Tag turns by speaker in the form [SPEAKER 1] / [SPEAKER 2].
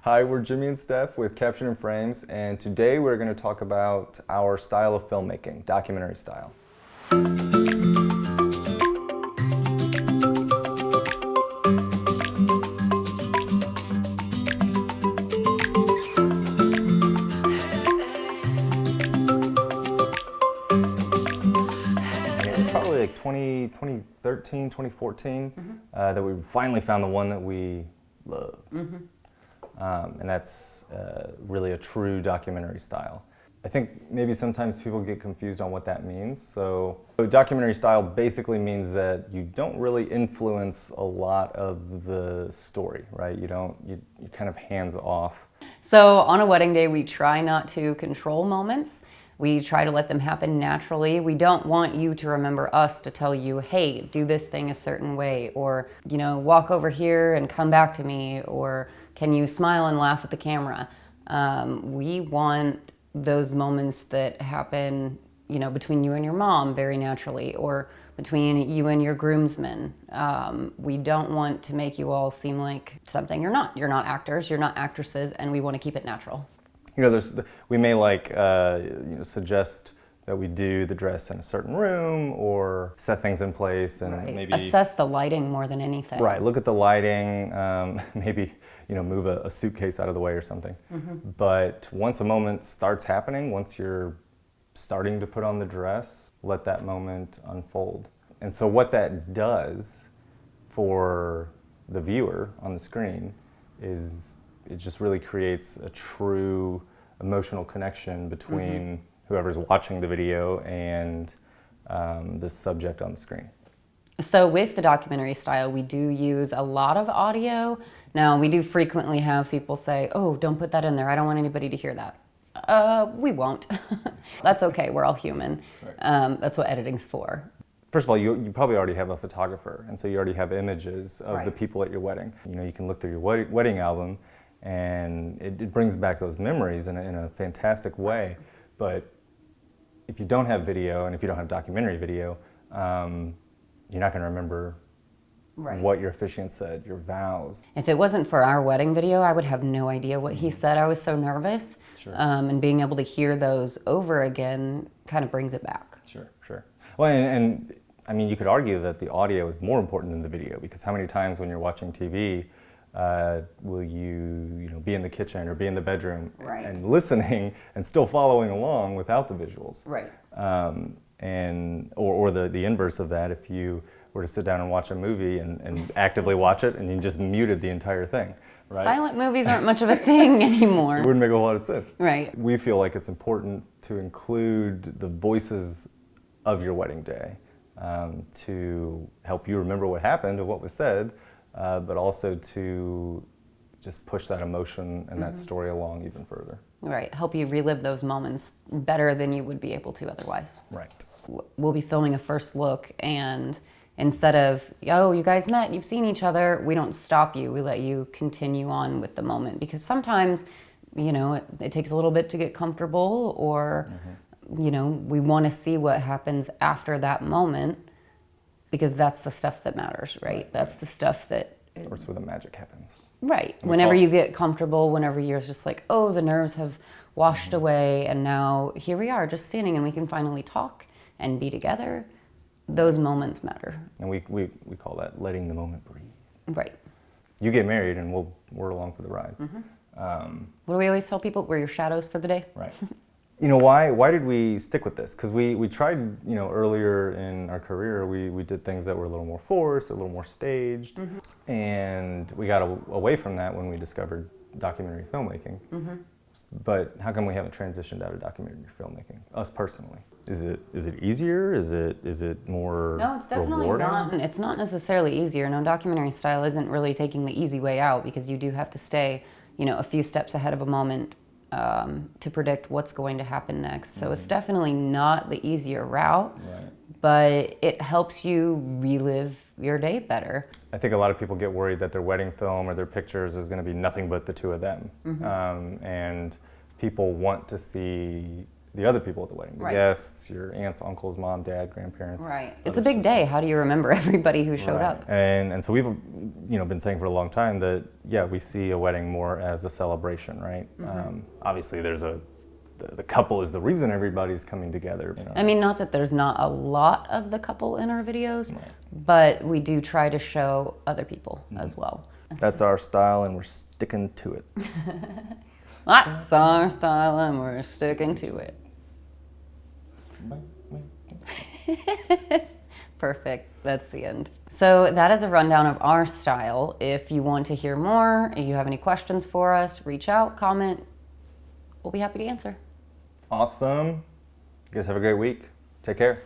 [SPEAKER 1] Hi, we're Jimmy and Steph with Caption and Frames, and today we're going to talk about our style of filmmaking, documentary style. It was probably like 2013, 2014 that we finally found the one that we love. And that's really a true documentary style. I think maybe sometimes people get confused on what that means. So documentary style basically means that you don't really influence a lot of the story, right? You're kind of hands off.
[SPEAKER 2] So on a wedding day, we try not to control moments. We try to let them happen naturally. We don't want you to remember us to tell you, hey, do this thing a certain way, or, walk over here and come back to me, or can you smile and laugh at the camera? We want those moments that happen, between you and your mom very naturally, or between you and your groomsmen. We don't want to make you all seem like something you're not. You're not actors, you're not actresses, and we want to keep it natural.
[SPEAKER 1] We may suggest that we do the dress in a certain room or set things in place and maybe
[SPEAKER 2] assess the lighting more than anything.
[SPEAKER 1] Right, look at the lighting, maybe move a suitcase out of the way or something. But once a moment starts happening, once you're starting to put on the dress, let that moment unfold. And so what that does for the viewer on the screen is it just really creates a true emotional connection between whoever's watching the video and the subject on the screen.
[SPEAKER 2] So with the documentary style, we do use a lot of audio. Now, we do frequently have people say, oh, don't put that in there. I don't want anybody to hear that. We won't. That's okay. We're all human. Right. That's what editing's for.
[SPEAKER 1] First of all, you probably already have a photographer, and so you already have images of the people at your wedding. You can look through your wedding album, and it brings back those memories in a fantastic way. But if you don't have video, and if you don't have documentary video, you're not going to remember what your officiant said, your vows.
[SPEAKER 2] If it wasn't for our wedding video, I would have no idea what he said. I was so nervous.
[SPEAKER 1] Sure.
[SPEAKER 2] And being able to hear those over again kind of brings it back.
[SPEAKER 1] Sure. Well, and I mean, you could argue that the audio is more important than the video, because how many times when you're watching TV, will you be in the kitchen or be in the bedroom and listening and still following along without the visuals?
[SPEAKER 2] Right.
[SPEAKER 1] Or the inverse of that, if you were to sit down and watch a movie and actively watch it and you just muted the entire thing. Right?
[SPEAKER 2] Silent movies aren't much of a thing anymore.
[SPEAKER 1] It wouldn't make a whole lot of sense.
[SPEAKER 2] Right.
[SPEAKER 1] We feel like it's important to include the voices of your wedding day to help you remember what happened and what was said, but also to just push that emotion and that story along even further.
[SPEAKER 2] Right, help you relive those moments better than you would be able to otherwise.
[SPEAKER 1] Right.
[SPEAKER 2] We'll be filming a first look, and instead of, oh, you guys met, you've seen each other, we don't stop you, we let you continue on with the moment. Because sometimes, it takes a little bit to get comfortable, or, we want to see what happens after that moment, because that's the stuff that matters, right? That's the stuff that...
[SPEAKER 1] That's where the magic happens.
[SPEAKER 2] Right. Whenever you get comfortable, whenever you're just like, oh, the nerves have washed away, and now here we are just standing and we can finally talk and be together, those moments matter.
[SPEAKER 1] And we call that letting the moment breathe.
[SPEAKER 2] Right.
[SPEAKER 1] You get married and we're along for the ride.
[SPEAKER 2] What do we always tell people? We're your shadows for the day.
[SPEAKER 1] Right. Why did we stick with this? Because we tried, earlier in our career, we did things that were a little more forced, a little more staged, and we got away from that when we discovered documentary filmmaking. But how come we haven't transitioned out of documentary filmmaking, us personally? Is it easier? Is it more
[SPEAKER 2] No, it's definitely
[SPEAKER 1] rewarding?
[SPEAKER 2] not. It's not necessarily easier. No, documentary style isn't really taking the easy way out, because you do have to stay, a few steps ahead of a moment to predict what's going to happen next. So it's definitely not the easier route, but it helps you relive your day better.
[SPEAKER 1] I think a lot of people get worried that their wedding film or their pictures is going to be nothing but the two of them. And people want to see the other people at the wedding, the
[SPEAKER 2] Right.
[SPEAKER 1] guests, your aunts, uncles, mom, dad, grandparents.
[SPEAKER 2] Right. It's a big day. How do you remember everybody who showed up?
[SPEAKER 1] And so we've been saying for a long time that we see a wedding more as a celebration, right? Obviously, there's the couple is the reason everybody's coming together.
[SPEAKER 2] I mean, not that there's not a lot of the couple in our videos, but we do try to show other people as well.
[SPEAKER 1] That's our style, and we're sticking to it.
[SPEAKER 2] That's our style, and we're sticking to it. Perfect. That's the end. So that is a rundown of our style. If you want to hear more, if you have any questions for us, reach out, comment. We'll be happy to answer.
[SPEAKER 1] Awesome. You guys have a great week. Take care.